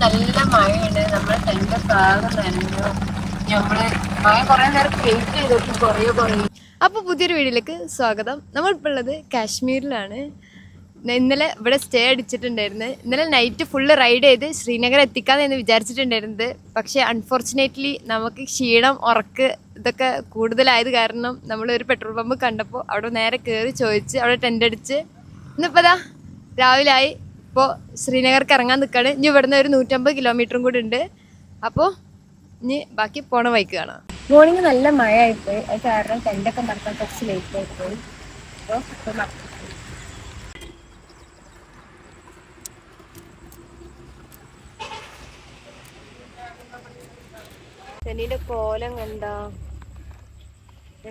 നല്ല മഴയുണ്ട്. നമ്മളെ ടെന്റ് ആകെ നനഞ്ഞു. നമ്മള് മഴ കുറെ നേരം വെയിറ്റ് ചെയ്തിട്ട് കുറയും. അപ്പോൾ പുതിയൊരു വീഡിയോയിലേക്ക് സ്വാഗതം. നമ്മളിപ്പോൾ ഉള്ളത് കാശ്മീരിലാണ്. ഇന്നലെ ഇവിടെ സ്റ്റേ അടിച്ചിട്ടുണ്ടായിരുന്നു. ഇന്നലെ നൈറ്റ് ഫുള്ള് റൈഡ് ചെയ്ത് ശ്രീനഗർ എത്തിക്കാമെന്ന് വിചാരിച്ചിട്ടുണ്ടായിരുന്നത്. പക്ഷേ അൺഫോർച്ചുനേറ്റ്ലി നമുക്ക് ക്ഷീണം, ഉറക്ക് ഇതൊക്കെ കൂടുതലായത് കാരണം നമ്മളൊരു പെട്രോൾ പമ്പ് കണ്ടപ്പോൾ അവിടെ നേരെ കയറി ചോദിച്ച് അവിടെ ടെൻ്റ് അടിച്ച് ഇന്നിപ്പോൾ ദാ രാവിലെ ആയി. ഇപ്പോൾ ശ്രീനഗർക്ക് ഇറങ്ങാൻ നിൽക്കുകയാണ്. ഇനി ഇവിടുന്ന് ഒരു 150 കിലോമീറ്ററും കൂടി ഉണ്ട്. അപ്പോൾ ഇനി ബാക്കി പോണ ബൈക്ക് കാണാം. മോർണിംഗ് നല്ല മഴ ആയിപ്പോയി. അത് കാരണം ടെൻ്റൊക്കെ മറക്കാൻ കുറച്ച് ലേറ്റ് ആയിപ്പോയി. അപ്പോൾ ശനിയുടെ കോലം കണ്ടാ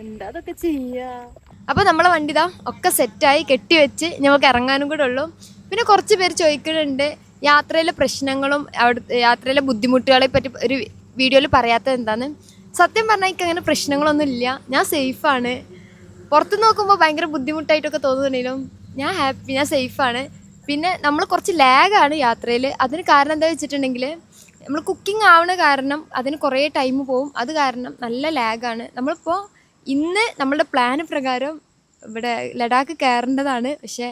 എന്താ അതൊക്കെ ചെയ്യാ. അപ്പൊ നമ്മളെ വണ്ടി ഇതാ ഒക്കെ സെറ്റായി കെട്ടിവെച്ച് നമുക്ക് ഇറങ്ങാനും കൂടെ ഉള്ളൂ. പിന്നെ കുറച്ച് പേര് ചോദിക്കുന്നുണ്ട് യാത്രയിലെ പ്രശ്നങ്ങളും അവിടുത്തെ യാത്രയിലെ ബുദ്ധിമുട്ടുകളെ പറ്റി ഒരു വീഡിയോയിൽ പറയാത്തത് എന്താന്ന്. സത്യം പറഞ്ഞാൽ എനിക്ക് അങ്ങനെ പ്രശ്നങ്ങളൊന്നും ഇല്ല. ഞാൻ സേഫാണ്. പുറത്ത് നോക്കുമ്പോൾ ഭയങ്കര ബുദ്ധിമുട്ടായിട്ടൊക്കെ തോന്നുന്നുണ്ടെങ്കിലും ഞാൻ ഹാപ്പി, ഞാൻ സേഫാണ്. പിന്നെ നമ്മൾ കുറച്ച് ലാഗാണ് യാത്രയിൽ. അതിന് കാരണം എന്താ വെച്ചിട്ടുണ്ടെങ്കിൽ നമ്മൾ കുക്കിംഗ് ആവണ കാരണം അതിന് കുറേ ടൈം പോവും. അത് കാരണം നല്ല ലാഗാണ്. നമ്മളിപ്പോൾ ഇന്ന് നമ്മളുടെ പ്ലാൻ പ്രകാരം ഇവിടെ ലഡാക്ക് കയറേണ്ടതാണ്. പക്ഷേ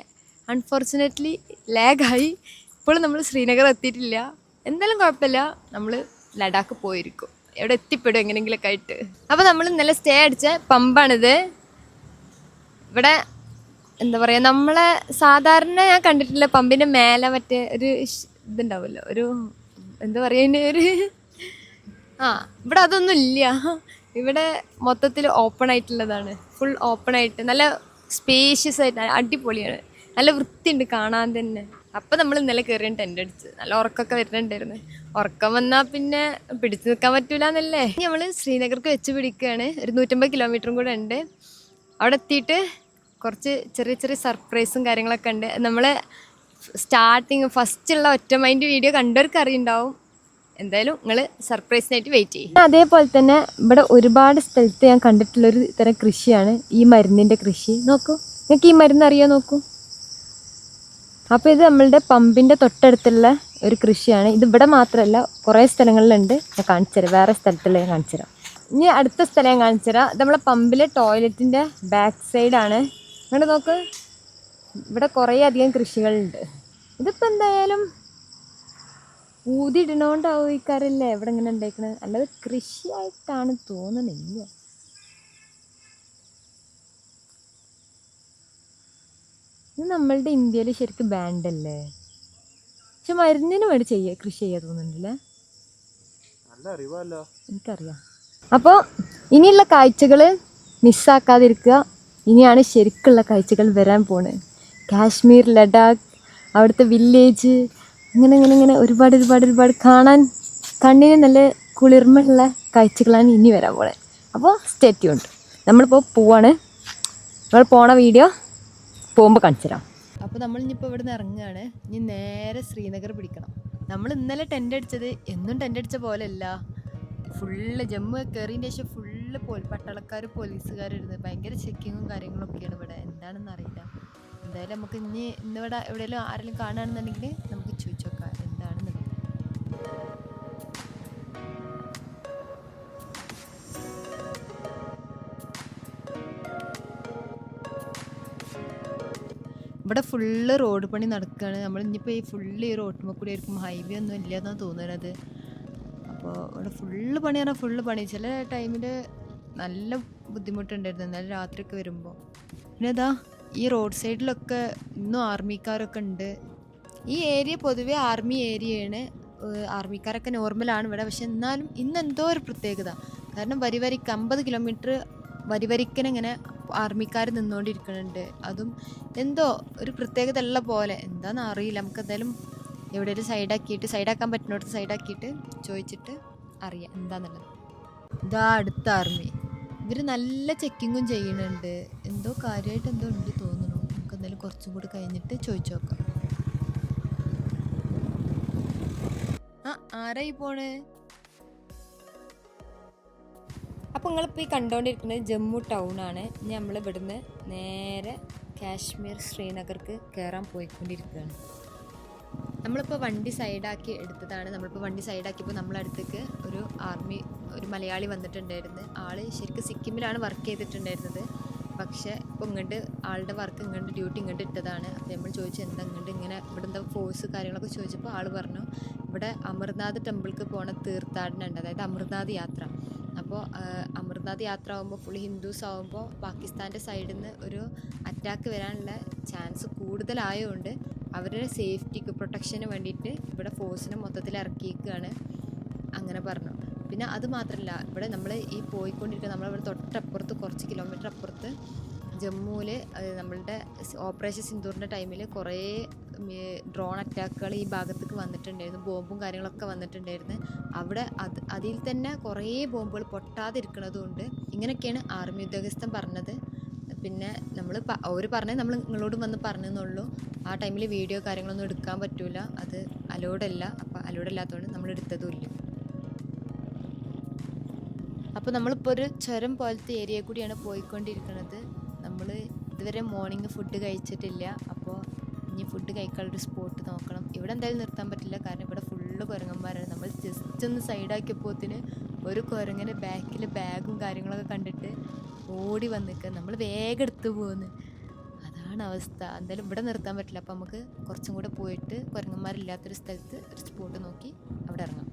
അൺഫോർച്ചുനേറ്റ്ലി ലാഗായി. ഇപ്പോഴും നമ്മൾ ശ്രീനഗർ എത്തിയിട്ടില്ല. എന്തായാലും കുഴപ്പമില്ല, നമ്മൾ ലഡാക്ക് പോയിരിക്കും. എവിടെ എത്തിപ്പെടും എങ്ങനെയെങ്കിലൊക്കെ ആയിട്ട്. അപ്പോൾ നമ്മൾ ഇന്നലെ സ്റ്റേ അടിച്ച പമ്പാണിത്. ഇവിടെ എന്താ പറയുക, നമ്മളെ സാധാരണ ഞാൻ കണ്ടിട്ടില്ല പമ്പിൻ്റെ മേലെ മറ്റേ ഒരു ഇതുണ്ടാവുമല്ലോ, ഒരു എന്താ പറയുക, ഇവിടെ അതൊന്നും ഇല്ല. ഇവിടെ മൊത്തത്തിൽ ഓപ്പൺ ആയിട്ടുള്ളതാണ്. ഫുൾ ഓപ്പൺ ആയിട്ട് നല്ല സ്പേഷ്യസ് ആയിട്ട് അടിപൊളിയാണ്. നല്ല വൃത്തിയുണ്ട് കാണാൻ തന്നെ. അപ്പം നമ്മൾ ഇന്നലെ കയറിയ ടെൻ്റ് അടിച്ച് നല്ല ഉറക്കമൊക്കെ വരുന്നുണ്ടായിരുന്നു. ഉറക്കം വന്നാൽ പിന്നെ പിടിച്ചു നിൽക്കാൻ പറ്റൂല എന്നല്ലേ. നമ്മൾ ശ്രീനഗർക്ക് വെച്ച് പിടിക്കുകയാണ്. ഒരു 150 കിലോമീറ്ററും കൂടെ ഉണ്ട്. അവിടെ എത്തിയിട്ട് കുറച്ച് ചെറിയ ചെറിയ സർപ്രൈസും കാര്യങ്ങളൊക്കെ ഉണ്ട്. നമ്മൾ സ്റ്റാർട്ടിങ് ഫസ്റ്റുള്ള ഒറ്റ മൈൻഡ് വീഡിയോ കണ്ടവർക്ക് അറിയുണ്ടാവും. എന്തായാലും നിങ്ങൾ സർപ്രൈസിനായിട്ട് വെയിറ്റ് ചെയ്യും. അതേപോലെ തന്നെ ഇവിടെ ഒരുപാട് സ്ഥലത്ത് ഞാൻ കണ്ടിട്ടുള്ളൊരു തരം കൃഷിയാണ് ഈ മരുന്നിൻ്റെ കൃഷി. നോക്കൂ, നിങ്ങൾക്ക് ഈ മരുന്ന് അറിയാൻ നോക്കൂ. അപ്പോൾ ഇത് നമ്മളുടെ പമ്പിൻ്റെ തൊട്ടടുത്തുള്ള ഒരു കൃഷിയാണ്. ഇത് ഇവിടെ മാത്രമല്ല കുറേ സ്ഥലങ്ങളിലുണ്ട്. ഞാൻ കാണിച്ചു തരാം, വേറെ സ്ഥലത്തുള്ള ഞാൻ കാണിച്ചു തരാം. ഇനി അടുത്ത സ്ഥലം ഞാൻ കാണിച്ചു തരാം. ഇത് നമ്മളെ പമ്പിലെ ടോയ്ലറ്റിൻ്റെ ബാക്ക് സൈഡാണ്. ഇവിടെ നോക്ക്, ഇവിടെ കുറേ അധികം കൃഷികളുണ്ട്. ഇതിപ്പോൾ എന്തായാലും ഊതിയിടണോണ്ടാവും ഈ കാരല്ലേ ഇവിടെ ഇങ്ങനെ ഉണ്ടായിരിക്കണത്. അല്ലാതെ കൃഷിയായിട്ടാണ് തോന്നണില്ല. ഇത് നമ്മളുടെ ഇന്ത്യയിൽ ശരിക്കും ബാൻഡല്ലേ, പക്ഷെ മരുന്നിന് വേണ്ടി കൃഷി ചെയ്യാൻ തോന്നുന്നുണ്ടല്ലേ. എനിക്കറിയാം. അപ്പോൾ ഇനിയുള്ള കാഴ്ചകൾ മിസ്സാക്കാതിരിക്കുക. ഇനിയാണ് ശരിക്കുള്ള കാഴ്ചകൾ വരാൻ പോണത്. കാശ്മീർ, ലഡാക്ക്, അവിടുത്തെ വില്ലേജ്, ഇങ്ങനെ ഒരുപാട് കാണാൻ കണ്ണിന് നല്ല കുളിർമയുള്ള കാഴ്ചകളാണ് ഇനി വരാൻ പോണത്. അപ്പോൾ സ്റ്റേ ട്യൂൺഡ്. നമ്മളിപ്പോൾ പോവാണ്. നമ്മൾ പോണ വീഡിയോ പോകുമ്പോൾ കാണിച്ചു തരാം. അപ്പോൾ നമ്മളിനിപ്പോൾ ഇവിടെ നിന്ന് ഇറങ്ങുകയാണ്. ഇനി നേരെ ശ്രീനഗർ പിടിക്കണം. നമ്മൾ ഇന്നലെ ടെൻ്റ് അടിച്ചത് എന്നും ടെൻ്റ് അടിച്ച പോലെയല്ല. ഫുള്ള് ജമ്മു കയറിയതിൻ്റെ ശേഷം ഫുള്ള് പട്ടാളക്കാർ, പോലീസുകാരിരുന്ന് ഭയങ്കര ചെക്കിങ്ങും കാര്യങ്ങളൊക്കെയാണ് ഇവിടെ. എന്താണെന്ന് അറിയില്ല. എന്തായാലും നമുക്ക് ഇന്നിവിടെ എവിടെയെങ്കിലും ആരെങ്കിലും കാണുകയാണെന്നുണ്ടെങ്കിൽ നമുക്ക് ചോദിച്ചു നോക്കാം എന്താണെന്നുള്ളത്. ഇവിടെ ഫുള്ള് റോഡ് പണി നടക്കുകയാണ്. നമ്മൾ ഇനിയിപ്പോൾ ഈ ഫുള്ള് ഈ റോഡിന്മേൽ കൂടി ആയിരിക്കും. ഹൈവേ ഒന്നും ഇല്ല എന്നാണ് തോന്നുന്നത്. അപ്പോൾ ഇവിടെ ഫുള്ള് പണി പറഞ്ഞാൽ ഫുള്ള് പണി. ചില ടൈമിൽ നല്ല ബുദ്ധിമുട്ടുണ്ടായിരുന്നു എന്നാലും രാത്രിയൊക്കെ വരുമ്പോൾ. പിന്നെ ഇതാ ഈ റോഡ് സൈഡിലൊക്കെ ഇന്നും ആർമിക്കാരൊക്കെ ഉണ്ട്. ഈ ഏരിയ പൊതുവേ ആർമി ഏരിയയാണ്. ആർമിക്കാരൊക്കെ നോർമലാണ് ഇവിടെ. പക്ഷെ എന്നാലും ഇന്ന് എന്തോ ഒരു പ്രത്യേകത. കാരണം വരിക്ക് 50 കിലോമീറ്റർ വരിക്കനിങ്ങനെ ആർമിക്കാർ നിന്നുകൊണ്ടിരിക്കുന്നുണ്ട്. അതും എന്തോ ഒരു പ്രത്യേകത ഉള്ള പോലെ. എന്താണെന്ന് അറിയില്ല. നമുക്ക് എന്തായാലും എവിടെയെങ്കിലും സൈഡാക്കാൻ പറ്റുന്നിടത്ത് സൈഡാക്കിയിട്ട് ചോദിച്ചിട്ട് അറിയാം എന്താണെന്നുള്ളത്. ഇതാ അടുത്ത ആർമി. ഇവർ നല്ല ചെക്കിങ്ങും ചെയ്യുന്നുണ്ട്. എന്തോ കാര്യമായിട്ട് എന്തോ ഉണ്ട് തോന്നുന്നു. നമുക്ക് എന്തായാലും കുറച്ചും കൂടി കഴിഞ്ഞിട്ട് ചോദിച്ചു നോക്കാം. ആരായി പോണേ? അപ്പോൾ നിങ്ങളിപ്പോൾ ഈ കണ്ടുകൊണ്ടിരിക്കുന്നത് ജമ്മു ടൗണാണ്. ഇനി നമ്മൾ ഇവിടുന്ന് നേരെ കാശ്മീർ ശ്രീനഗർക്ക് കയറാൻ പോയിക്കൊണ്ടിരിക്കുകയാണ്. നമ്മളിപ്പോൾ വണ്ടി സൈഡാക്കി എടുത്തതാണ്. നമ്മളിപ്പോൾ വണ്ടി സൈഡാക്കിയപ്പോൾ നമ്മളടുത്തേക്ക് ഒരു മലയാളി വന്നിട്ടുണ്ടായിരുന്നു. ആൾ ശരിക്കും സിക്കിമിലാണ് വർക്ക് ചെയ്തിട്ടുണ്ടായിരുന്നത്. പക്ഷേ ഇപ്പോൾ ഇങ്ങോട്ട് ആളുടെ വർക്ക് ഇങ്ങോട്ട് ഡ്യൂട്ടി ഇങ്ങോട്ട് ഇട്ടതാണ്. അപ്പോൾ നമ്മൾ ചോദിച്ചു എന്താ ഇങ്ങോട്ട് ഇങ്ങനെ ഇവിടെ എന്താ ഫോഴ്സ് കാര്യങ്ങളൊക്കെ ചോദിച്ചപ്പോൾ ആൾ പറഞ്ഞു ഇവിടെ അമർനാഥ് ടെമ്പിൾക്ക് പോണ തീർത്ഥാടനം ഉണ്ട്, അതായത് അമർനാഥ് യാത്ര. അപ്പോൾ അമർനാഥ് യാത്ര ആകുമ്പോൾ ഫുൾ ഹിന്ദുസ് ആകുമ്പോൾ പാകിസ്ഥാൻ്റെ സൈഡിൽ നിന്ന് ഒരു അറ്റാക്ക് വരാനുള്ള ചാൻസ് കൂടുതലായതുകൊണ്ട് അവരുടെ സേഫ്റ്റിക്ക് പ്രൊട്ടക്ഷന് വേണ്ടിയിട്ട് ഇവിടെ ഫോഴ്സിനെ മൊത്തത്തിൽ ഇറക്കിയിരിക്കുകയാണ് അങ്ങനെ പറഞ്ഞു. പിന്നെ അത് മാത്രമല്ല, ഇവിടെ നമ്മൾ ഈ പോയിക്കൊണ്ടിരിക്കുന്ന നമ്മളിവിടെ തൊട്ടപ്പുറത്ത് കുറച്ച് കിലോമീറ്റർ അപ്പുറത്ത് ജമ്മുവിൽ നമ്മളുടെ ഓപ്പറേഷൻ സിന്ദൂറിൻ്റെ ടൈമിൽ കുറേ ഡ്രോൺ അറ്റാക്കുകൾ ഈ ഭാഗത്തേക്ക് വന്നിട്ടുണ്ടായിരുന്നു, ബോംബും കാര്യങ്ങളൊക്കെ വന്നിട്ടുണ്ടായിരുന്നു. അവിടെ അതിൽ തന്നെ കുറേ ബോംബുകൾ പൊട്ടാതിരിക്കുന്നതുകൊണ്ട് ഇങ്ങനെയൊക്കെയാണ് ആർമി ഉദ്യോഗസ്ഥൻ പറഞ്ഞത്. പിന്നെ അവർ പറഞ്ഞത് നമ്മൾ നിങ്ങളോട് വന്ന് പറഞ്ഞെന്നുള്ളൂ. ആ ടൈമിൽ വീഡിയോ കാര്യങ്ങളൊന്നും എടുക്കാൻ പറ്റൂല, അത് അലോഡല്ല. അപ്പോൾ അലോഡല്ലാത്തതുകൊണ്ട് നമ്മൾ എടുത്തതുമില്ല. അപ്പോൾ നമ്മളിപ്പോൾ ഒരു ചുരം പോലത്തെ ഏരിയ കൂടിയാണ് പോയിക്കൊണ്ടിരിക്കുന്നത്. നമ്മൾ ഇതുവരെ മോർണിംഗ് ഫുഡ് കഴിച്ചിട്ടില്ല. അപ്പോൾ ഇനി ഫുഡ് കഴിക്കാനുള്ളൊരു സ്പോട്ട് നോക്കണം. ഇവിടെ എന്തായാലും നിർത്താൻ പറ്റില്ല, കാരണം ഇവിടെ ഫുള്ള് കുരങ്ങന്മാരാണ്. നമ്മൾ ജസ്റ്റ് ഒന്ന് സൈഡാക്കിയപ്പോത്തിന് ഒരു കുരങ്ങനെ ബാക്കിൽ ബാഗും കാര്യങ്ങളൊക്കെ കണ്ടിട്ട് ഓടി വന്നിക്കുക. നമ്മൾ വേഗം എടുത്തു പോകുന്നു, അതാണ് അവസ്ഥ. എന്തായാലും ഇവിടെ നിർത്താൻ പറ്റില്ല. അപ്പോൾ നമുക്ക് കുറച്ചും കൂടെ പോയിട്ട് കുരങ്ങന്മാരില്ലാത്തൊരു സ്ഥലത്ത് ഒരു സ്പോട്ട് നോക്കി അവിടെ ഇറങ്ങാം.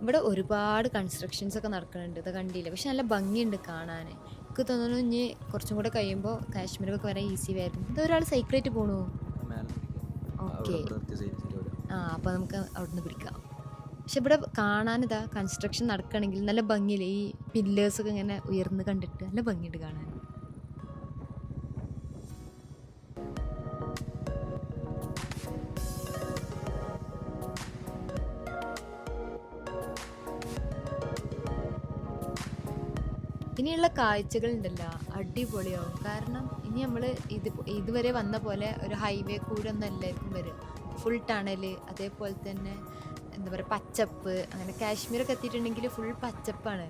ഇവിടെ ഒരുപാട് കൺസ്ട്രക്ഷൻസ് ഒക്കെ നടക്കുന്നുണ്ട്, ഇത് കണ്ടില്ല. പക്ഷെ നല്ല ഭംഗിയുണ്ട് കാണാൻ. എനിക്ക് തോന്നുന്നു ഇനി കുറച്ചും കൂടെ കഴിയുമ്പോൾ കാശ്മീരൊക്കെ വരാൻ ഈസി ആയിരിക്കും. ഇതൊരാൾ സൈക്കിളായിട്ട് പോകണു. ഓക്കെ, അപ്പോൾ നമുക്ക് അവിടെ നിന്ന് പിടിക്കാം. പക്ഷെ ഇവിടെ കാണാനിതാ കൺസ്ട്രക്ഷൻ നടക്കുകയാണെങ്കിൽ നല്ല ഭംഗിയില്ലേ, ഈ പില്ലേഴ്സൊക്കെ ഇങ്ങനെ ഉയർന്ന് കണ്ടിട്ട് നല്ല ഭംഗിയുണ്ട് കാണാൻ. ഇനിയുള്ള കാഴ്ചകളുണ്ടല്ലോ അടിപൊളിയാവും. കാരണം ഇനി നമ്മൾ ഇതുവരെ വന്ന പോലെ ഒരു ഹൈവേ കൂടെ ഒന്നും എല്ലാവർക്കും വരും. ഫുൾ ടണൽ, അതേപോലെ തന്നെ എന്താ പറയുക പച്ചപ്പ്. അങ്ങനെ കാശ്മീരൊക്കെ എത്തിയിട്ടുണ്ടെങ്കിൽ ഫുൾ പച്ചപ്പാണ്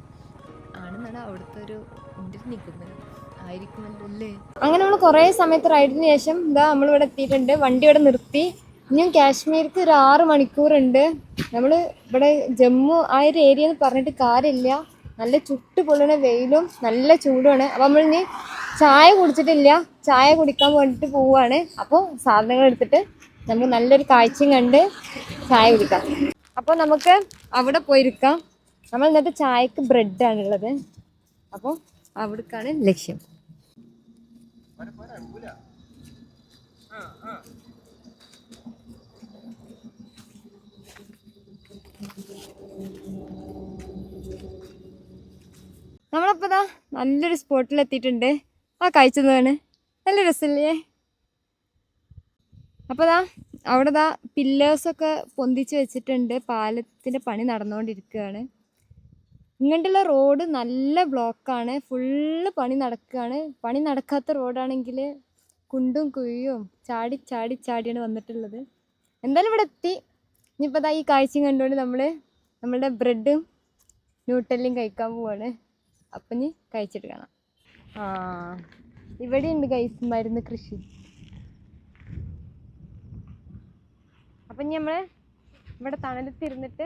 ആണെന്നാണ് അവിടുത്തെ ഒരു നിൽക്കുന്നത് ആയിരിക്കുമല്ലോ അല്ലേ. അങ്ങനെ നമ്മൾ കുറേ സമയത്ത് റൈഡിന് ശേഷം ഇതാ നമ്മളിവിടെ എത്തിയിട്ടുണ്ട്. വണ്ടി ഇവിടെ നിർത്തി. ഇനിയും കാശ്മീർക്ക് ഒരു 6 മണിക്കൂറുണ്ട്. നമ്മൾ ഇവിടെ ജമ്മു ആ ഒരു ഏരിയ എന്ന് പറഞ്ഞിട്ട് കാര്യമില്ല, നല്ല ചുട്ട് പൊള്ളുന്ന വെയിലും നല്ല ചൂടുമാണ്. അപ്പം നമ്മൾ ഇനി ചായ കുടിച്ചിട്ടില്ല, ചായ കുടിക്കാൻ വേണ്ടിയിട്ട് പോവുകയാണ്. അപ്പോൾ സാധനങ്ങൾ എടുത്തിട്ട് നമുക്ക് നല്ലൊരു കാഴ്ചയും കണ്ട് ചായ കുടിക്കാം. അപ്പോൾ നമുക്ക് അവിടെ പോയിരിക്കാം. നമ്മൾ ഇന്നത്തെ ചായക്ക് ബ്രെഡാണുള്ളത്, അപ്പോൾ അവിടേക്കാണ് ലക്ഷ്യം. നമ്മളപ്പോൾ ഇതാ നല്ലൊരു സ്പോട്ടിൽ എത്തിയിട്ടുണ്ട്. ആ കഴിച്ചതാണ് നല്ല രസമല്ലേ. അപ്പോൾ ഇതാ അവിടെ ഇതാ പില്ലേഴ്സൊക്കെ പൊന്തിച്ച് വെച്ചിട്ടുണ്ട്. പാലത്തിൻ്റെ പണി നടന്നുകൊണ്ടിരിക്കുകയാണ്. ഇങ്ങോട്ടുള്ള റോഡ് നല്ല ബ്ലോക്കാണ്, ഫുള്ള് പണി നടക്കുകയാണ്. പണി നടക്കാത്ത റോഡാണെങ്കിൽ കുണ്ടും കുഴിയും ചാടി ചാടി ചാടിയാണ് വന്നിട്ടുള്ളത്. എന്തായാലും ഇവിടെ എത്തി. ഇനിയിപ്പോൾ ഇതാ ഈ കാഴ്ചയും കണ്ടുകൊണ്ട് നമ്മളുടെ ബ്രെഡും ന്യൂട്ടല്ലിയും കഴിക്കാൻ പോവാണ്. അപ്പം ഇനി കഴിച്ചിട്ട് കാണാം. ഇവിടെ ഉണ്ട് ഗൈസ് മരുന്ന് കൃഷി. അപ്പം ഇനി നമ്മൾ ഇവിടെ തണലത്തിരുന്നിട്ട്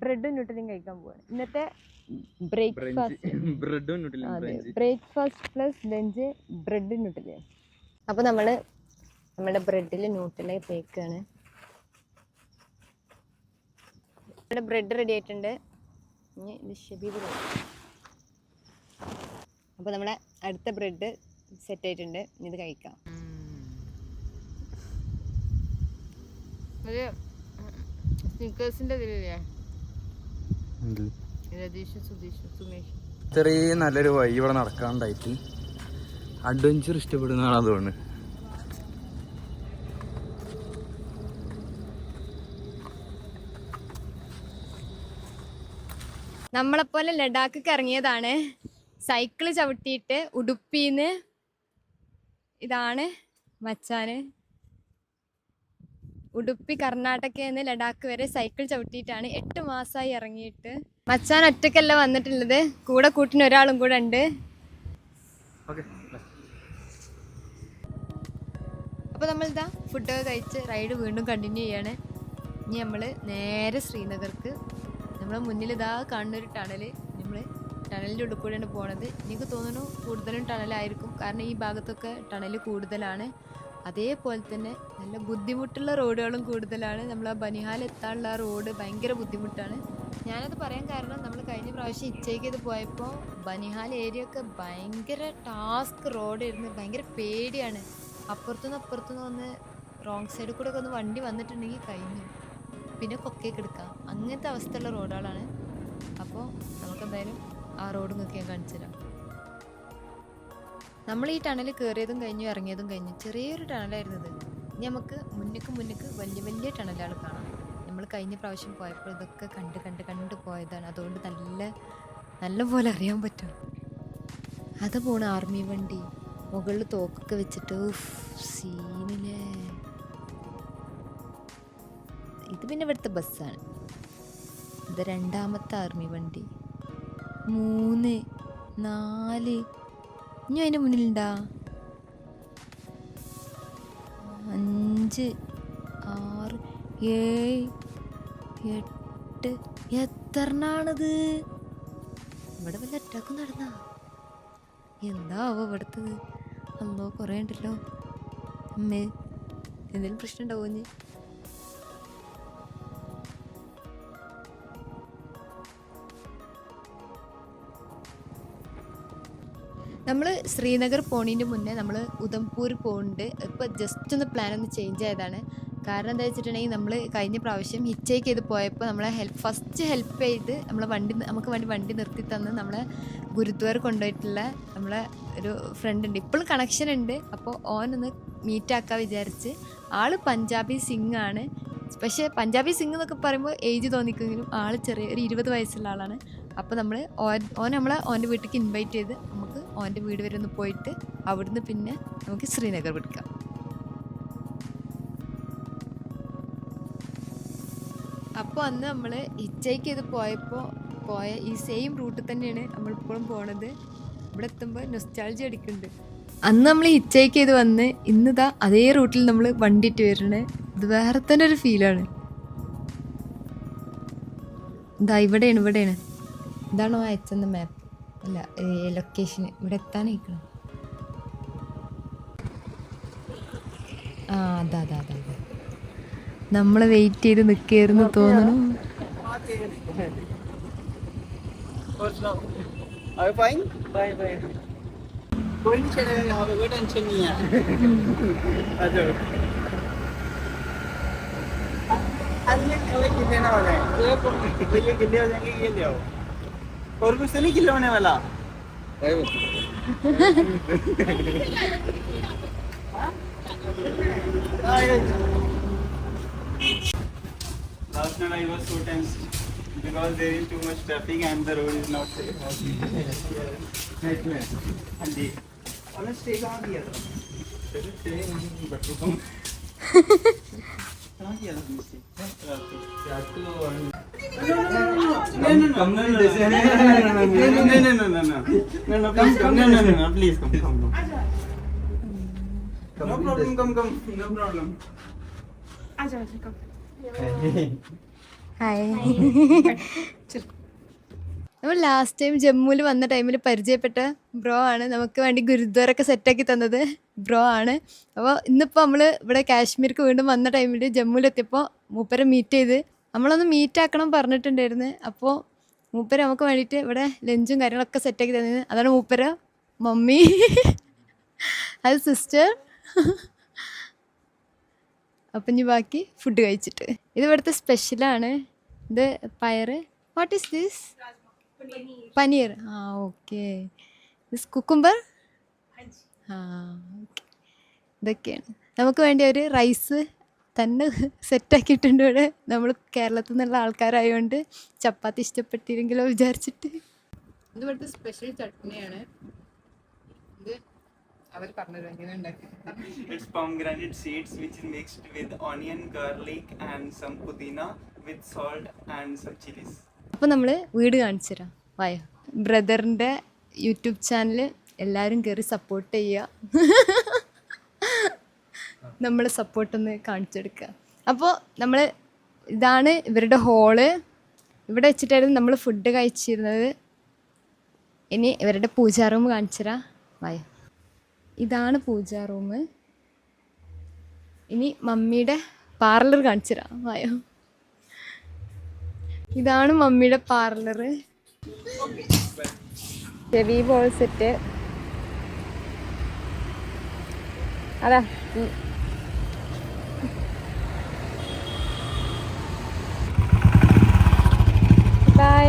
ബ്രെഡും ന്യൂട്ടലിയും കഴിക്കാൻ പോവാണ്. ഇന്നത്തെ ബ്രേക്ക്ഫാസ്റ്റ് പ്ലസ് ലഞ്ച് ബ്രെഡും ന്യൂട്ടലിയും. അപ്പോൾ നമ്മുടെ ബ്രെഡിൽ ന്യൂട്ടല തേക്കാണ്. ഇവിടെ ബ്രെഡ് റെഡി ആയിട്ടുണ്ട്. ഇനി ഇത് ഷബീബ്. അപ്പോൾ നമ്മുടെ അടുത്ത ബ്രെഡ് സെറ്റ് ആയിട്ടുണ്ട്. ഇനി ഇത് കഴിക്കാം. ഒരു സ്നിക്കേഴ്സിൻ്റെ ഇതിലില്ലേ രതീഷ് സുധീഷ് സുമേഷ് ഇത്രയും നല്ലൊരു വഴി ഇവിടെ നടക്കാണ്ടായിട്ട് അഡ്വഞ്ചർ ഇഷ്ടപ്പെടുന്നതാണ് തോന്നുന്നു. നമ്മളെപ്പോലെ ലഡാക്കൊക്കെ ഇറങ്ങിയതാണ്. സൈക്കിള് ചവിട്ടിയിട്ട് ഉടുപ്പിന്ന് ഇതാണ് മച്ചാന്. ഉടുപ്പി കർണാടകയിൽ നിന്ന് ലഡാക്ക് വരെ സൈക്കിൾ ചവിട്ടിയിട്ടാണ് 8 മാസമായി ഇറങ്ങിയിട്ട്. മച്ചാൻ ഒറ്റക്കല്ല വന്നിട്ടുള്ളത്, കൂടെ കൂട്ടിന് ഒരാളും കൂടെ ഉണ്ട്. അപ്പോൾ നമ്മളിതാ ഫുഡൊക്കെ കഴിച്ച് റൈഡ് വീണ്ടും കണ്ടിന്യൂ ചെയ്യാണ്. ഇനി നമ്മൾ നേരെ ശ്രീനഗർക്ക്. നമ്മളെ മുന്നിൽ ഇതാ കാണുന്നൊരു ടണൽ, നമ്മൾ ടണലിൻ്റെ ഉള്ളിൽ കൂടെയാണ് പോണത്. എനിക്ക് തോന്നുന്നു കൂടുതലും ടണലായിരിക്കും, കാരണം ഈ ഭാഗത്തൊക്കെ ടണൽ കൂടുതലാണ്. അതേപോലെ തന്നെ നല്ല ബുദ്ധിമുട്ടുള്ള റോഡുകളും കൂടുതലാണ്. നമ്മൾ ആ ബനിഹാൽ എത്താനുള്ള ആ റോഡ് ഭയങ്കര ബുദ്ധിമുട്ടാണ്. ഞാനത് പറയാൻ കാരണം നമ്മൾ കഴിഞ്ഞ പ്രാവശ്യം ഇച്ചയ്ക്ക് പോയപ്പോൾ ബനിഹാൽ ഏരിയ ഒക്കെ ഭയങ്കര ടാസ്ക് റോഡായിരുന്നു. ഭയങ്കര പേടിയാണ്. അപ്പുറത്തുനിന്ന് വന്ന് റോങ് സൈഡിൽ കൂടെ ഒക്കെ ഒന്ന് വണ്ടി വന്നിട്ടുണ്ടെങ്കിൽ കഴിഞ്ഞു, പിന്നെ കൊക്കയൊക്കെ എടുക്കാം. അങ്ങനത്തെ അവസ്ഥയുള്ള റോഡുകളാണ്. അപ്പോൾ നമുക്കെന്തായാലും ആ റോഡ് നിങ്ങൾക്ക് ഞാൻ കാണിച്ചു തരാം. നമ്മൾ ഈ ടണൽ കയറിയതും കഴിഞ്ഞു, ഇറങ്ങിയതും കഴിഞ്ഞു. ചെറിയൊരു ടണലായിരുന്നത്. ഇനി നമുക്ക് മുന്നിക്ക് വലിയ വലിയ ടണലുകൾ കാണാം. നമ്മൾ കഴിഞ്ഞ പ്രാവശ്യം പോയപ്പോൾ ഇതൊക്കെ കണ്ട് പോയതാണ്. അതുകൊണ്ട് നല്ല പോലെ അറിയാൻ പറ്റും. അത് പോണ ആർമി വണ്ടി മുകളിൽ തോക്കൊക്കെ വെച്ചിട്ട് സീനില്ലേ. ഇത് പിന്നെ ഇവിടുത്തെ ബസ്സാണ്. ഇത് രണ്ടാമത്തെ ആർമി വണ്ടി. 3, 4 ഇനി അതിൻ്റെ മുന്നിലുണ്ടാ 5, 6, 7, 8. എത്രണ്ണാണിത്? ഇവിടെ വല്ല അറ്റാക്കും നടന്നാ? എന്താവോ ഇവിടുത്തത്? അല്ലോ കുറേ ഉണ്ടല്ലോ. അമ്മേ, എന്തെങ്കിലും പ്രശ്നം ഉണ്ടാവോ? ഇനി നമ്മൾ ശ്രീനഗർ പോണതിൻ്റെ മുന്നേ നമ്മൾ ഉധംപൂർ പോകുന്നുണ്ട്. ഇപ്പോൾ ജസ്റ്റ് ഒന്ന് പ്ലാൻ ഒന്ന് ചേഞ്ച് ആയതാണ്. കാരണം എന്താ വെച്ചിട്ടുണ്ടെങ്കിൽ നമ്മൾ കഴിഞ്ഞ പ്രാവശ്യം ഹിച്ചേക്ക് ചെയ്ത് പോയപ്പോൾ നമ്മളെ ഫസ്റ്റ് ഹെൽപ്പ് ചെയ്ത് നമുക്ക് വണ്ടി നിർത്തി തന്ന് നമ്മളെ ഗുരുദ്വാര കൊണ്ടുപോയിട്ടുള്ള നമ്മളെ ഒരു ഫ്രണ്ട് ഉണ്ട്. ഇപ്പോഴും കണക്ഷൻ ഉണ്ട്. അപ്പോൾ ഓനൊന്ന് മീറ്റാക്കാൻ വിചാരിച്ച്. ആൾ പഞ്ചാബി സിംഗ് ആണ്. പക്ഷേ പഞ്ചാബി സിംഗ് എന്നൊക്കെ പറയുമ്പോൾ ഏജ് തോന്നിക്കുമെങ്കിലും ആൾ ചെറിയ ഒരു 20 വയസ്സുള്ള ആളാണ്. അപ്പോൾ നമ്മൾ ഓൻ്റെ വീട്ടിലേക്ക് ഇൻവൈറ്റ് ചെയ്ത് നമുക്ക് ഓൻ്റെ വീട് വരെ ഒന്ന് പോയിട്ട് അവിടുന്ന് പിന്നെ നമുക്ക് ശ്രീനഗർ പിടിക്കാം. അപ്പോൾ അന്ന് നമ്മൾ ഹിച്ചൈക്ക് ചെയ്ത് പോയ ഈ സെയിം റൂട്ടിൽ തന്നെയാണ് നമ്മളിപ്പോഴും പോണത്. ഇവിടെ എത്തുമ്പോൾ നൊസ്റ്റാൾജി അടിക്കുന്നുണ്ട്. അന്ന് നമ്മൾ ഹിച്ചൈക്ക് ചെയ്ത് വന്ന് ഇന്നിതാ അതേ റൂട്ടിൽ നമ്മൾ വണ്ടിയിട്ട് വരണേ. ഇത് വേറെ തന്നെ ഒരു ഫീലാണ്. ഇവിടെയാണ്. ഇതാണോ അയച്ചെന്ന മാപ്പ്? അല്ല, ലൊക്കേഷൻ. ഇവിടെ എത്താനായിക്കണം. അതാ നമ്മൾ വെയിറ്റ് ചെയ്ത് നിൽക്കായിരുന്നു തോന്നുന്നു. और कुछ नहीं किलो होने वाला। Last night I was so tense because there is too much traffic and the road is not safe. And the honest stay कहाँ किया था? Stay बच्चों को कहाँ किया था मिस्टेक? നമ്മൾ ലാസ്റ്റ് ടൈം ജമ്മുവിൽ വന്ന ടൈമിൽ പരിചയപ്പെട്ട ബ്രോ ആണ്. നമുക്ക് വേണ്ടി ഗുരുദ്വാരൊക്കെ സെറ്റാക്കി തന്നത് ബ്രോ ആണ്. അപ്പോൾ ഇന്നിപ്പോൾ നമ്മൾ ഇവിടെ കാശ്മീർക്ക് വീണ്ടും വന്ന ടൈമിൽ ജമ്മുവിലെത്തിയപ്പോൾ മൂപ്പരെ മീറ്റ് ചെയ്ത് നമ്മളൊന്ന് മീറ്റാക്കണം പറഞ്ഞിട്ടുണ്ടായിരുന്നു. അപ്പോൾ മൂപ്പര് നമുക്ക് വേണ്ടിയിട്ട് ഇവിടെ ലഞ്ചും കാര്യങ്ങളൊക്കെ സെറ്റാക്കി തന്നത്. അതാണ് മൂപ്പര മമ്മി, അത് സിസ്റ്റർ. അപ്പം ഇനി ബാക്കി ഫുഡ് കഴിച്ചിട്ട്. ഇത് ഇവിടുത്തെ സ്പെഷ്യലാണ്. ഇത് പയർ. What is this? Paneer. Okay. This cucumber. Okay. ഇതൊക്കെയാണ് നമുക്ക് വേണ്ടി ഒരു റൈസ് തന്നെ സെറ്റാക്കിയിട്ടുണ്ട് ഇവിടെ. നമ്മൾ കേരളത്തിൽ നിന്നുള്ള ആൾക്കാരായതുകൊണ്ട് ചപ്പാത്തി ഇഷ്ടപ്പെട്ടില്ലെങ്കിലോ വിചാരിച്ചിട്ട്. ഇത് ഇവിടുത്തെ സ്പെഷ്യൽ ചട്നിയാണ്. ഇത് അവർ പറഞ്ഞത് എങ്ങനെ ഉണ്ടാക്കി. It's pomegranate seeds which is mixed with onion, garlic and some pudina with salt and some chilies. അപ്പോൾ നമ്മൾ വീട് കാണിച്ചു തരാം. വായോ. ബ്രദറിൻ്റെ യൂട്യൂബ് ചാനൽ എല്ലാവരും കയറി സപ്പോർട്ട് ചെയ്യുക. നമ്മൾ സപ്പോർട്ടൊന്ന് കാണിച്ചെടുക്കുക. അപ്പോൾ നമ്മൾ ഇതാണ് ഇവരുടെ ഹോള്. ഇവിടെ വെച്ചിട്ടായിരുന്നു നമ്മൾ ഫുഡ് കഴിച്ചിരുന്നത്. ഇനി ഇവരുടെ പൂജാ റൂം കാണിച്ചു തരാം. വായോ, ഇതാണ് പൂജാ റൂം. ഇനി മമ്മിയുടെ പാർലർ കാണിച്ചു തരാം. വായോ, ഇതാണ് മമ്മിയുടെ പാർലർ. ചെവി ബോൾ സെറ്റ്. അതാ ബൈ.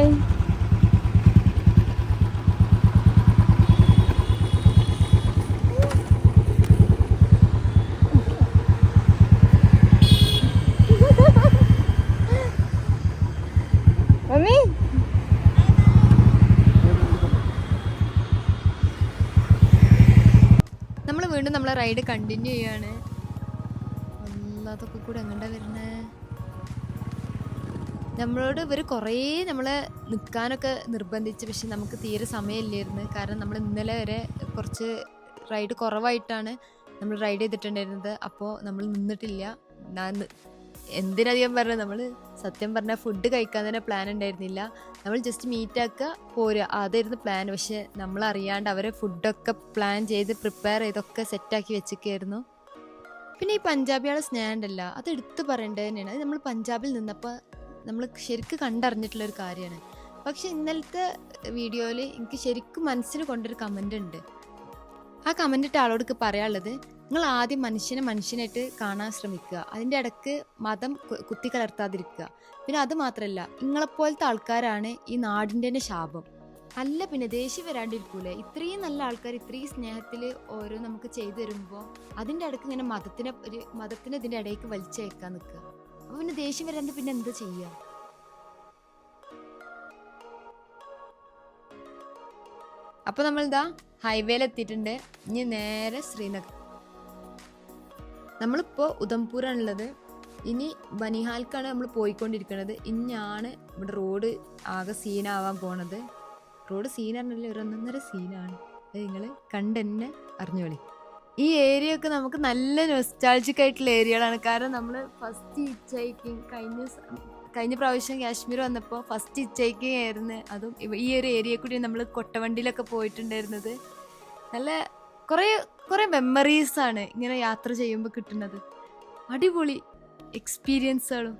മമ്മി നമ്മൾ വീണ്ടും നമ്മളെ റൈഡ് കണ്ടിന്യൂ ചെയ്യാണ്. അതൊക്കെ കൂടെ എങ്ങോട്ടാ വരുന്നേ? നമ്മളോട് ഇവർ കുറേ നമ്മളെ നിൽക്കാനൊക്കെ നിർബന്ധിച്ച്, പക്ഷെ നമുക്ക് തീരെ സമയമില്ലായിരുന്നു. കാരണം നമ്മൾ ഇന്നലെ വരെ കുറച്ച് റൈഡ് കുറവായിട്ടാണ് നമ്മൾ റൈഡ് ചെയ്തിട്ടുണ്ടായിരുന്നത്. അപ്പോൾ നമ്മൾ നിന്നിട്ടില്ല. എന്തിനധികം പറഞ്ഞാൽ നമ്മൾ സത്യം പറഞ്ഞാൽ ഫുഡ് കഴിക്കാൻ തന്നെ പ്ലാൻ ഉണ്ടായിരുന്നില്ല. നമ്മൾ ജസ്റ്റ് മീറ്റാക്കുക പോരുക, അതായിരുന്നു പ്ലാൻ. പക്ഷെ നമ്മൾ അറിയാണ്ട് അവരെ ഫുഡൊക്കെ പ്ലാൻ ചെയ്ത് പ്രിപ്പയർ ചെയ്തൊക്കെ സെറ്റാക്കി വെച്ചൊക്കെയായിരുന്നു. പിന്നെ ഈ പഞ്ചാബികളെ സ്നേഹം ഉണ്ടല്ല, അത് എടുത്ത് പറയേണ്ടത് തന്നെയാണ്. അത് നമ്മൾ പഞ്ചാബിൽ നിന്നപ്പോൾ നമ്മൾ ശരിക്കും കണ്ടറിഞ്ഞിട്ടുള്ളൊരു കാര്യമാണ്. പക്ഷെ ഇന്നലത്തെ വീഡിയോയിൽ എനിക്ക് ശരിക്കും മനസ്സിന് കൊണ്ടൊരു കമൻ്റ് ഉണ്ട്. ആ കമൻ്റ് ഇട്ട ആളോട് പറയാനുള്ളത്, നിങ്ങൾ ആദ്യം മനുഷ്യനായിട്ട് കാണാൻ ശ്രമിക്കുക. അതിൻ്റെ ഇടയ്ക്ക് മതം കുത്തിക്കലർത്താതിരിക്കുക. പിന്നെ അത് മാത്രമല്ല, നിങ്ങളെപ്പോലത്തെ ആൾക്കാരാണ് ഈ നാടിൻ്റെ തന്നെ ശാപം. അല്ല പിന്നെ ദേഷ്യം വരാണ്ടിരിക്കൂലേ? ഇത്രയും നല്ല ആൾക്കാർ ഇത്രയും സ്നേഹത്തിൽ ഓരോ നമുക്ക് ചെയ്തു തരുമ്പോൾ അതിൻ്റെ ഇടയ്ക്ക് ഇങ്ങനെ മതത്തിനെ ഇതിൻ്റെ ഇടയ്ക്ക് വലിച്ചേക്കാൻ നിൽക്കുക. അപ്പോൾ പിന്നെ ദേഷ്യം വരാണ്ട് പിന്നെ എന്താ ചെയ്യുക? അപ്പോൾ നമ്മളിതാ ഹൈവേയിൽ എത്തിയിട്ടുണ്ട്. ഇനി നേരെ ശ്രീനഗർ. നമ്മളിപ്പോൾ ഉധംപൂരാണുള്ളത്. ഇനി ബനിഹാൽക്കാണ് നമ്മൾ പോയിക്കൊണ്ടിരിക്കുന്നത്. ഇനിയാണ് ഇവിടെ റോഡ് ആകെ സീനാവാൻ പോണത്. റോഡ് സീനാണല്ലേ, ഒരു ഒന്നൊന്നര സീനാണ്. അത് നിങ്ങൾ കണ്ടെന്നെ അറിഞ്ഞോളി. ഈ ഏരിയ ഒക്കെ നമുക്ക് നല്ല നൊസ്റ്റാൾജിക് ആയിട്ടുള്ള ഏരിയകളാണ്. കാരണം നമ്മൾ ഫസ്റ്റ് ഹിച്ച് ഹൈക്കിങ് കഴിഞ്ഞ പ്രാവശ്യം കാശ്മീർ വന്നപ്പോൾ ഫസ്റ്റ് ഹിച്ച് ഹൈക്കിങ് ആയിരുന്നു. അതും ഈ ഒരു ഏരിയ കൂടി നമ്മൾ കൊട്ടവണ്ടിയിലൊക്കെ പോയിട്ടുണ്ടായിരുന്നത്. നല്ല കുറേ മെമ്മറീസാണ് ഇങ്ങനെ യാത്ര ചെയ്യുമ്പോൾ കിട്ടുന്നത്. അടിപൊളി എക്സ്പീരിയൻസുകളും.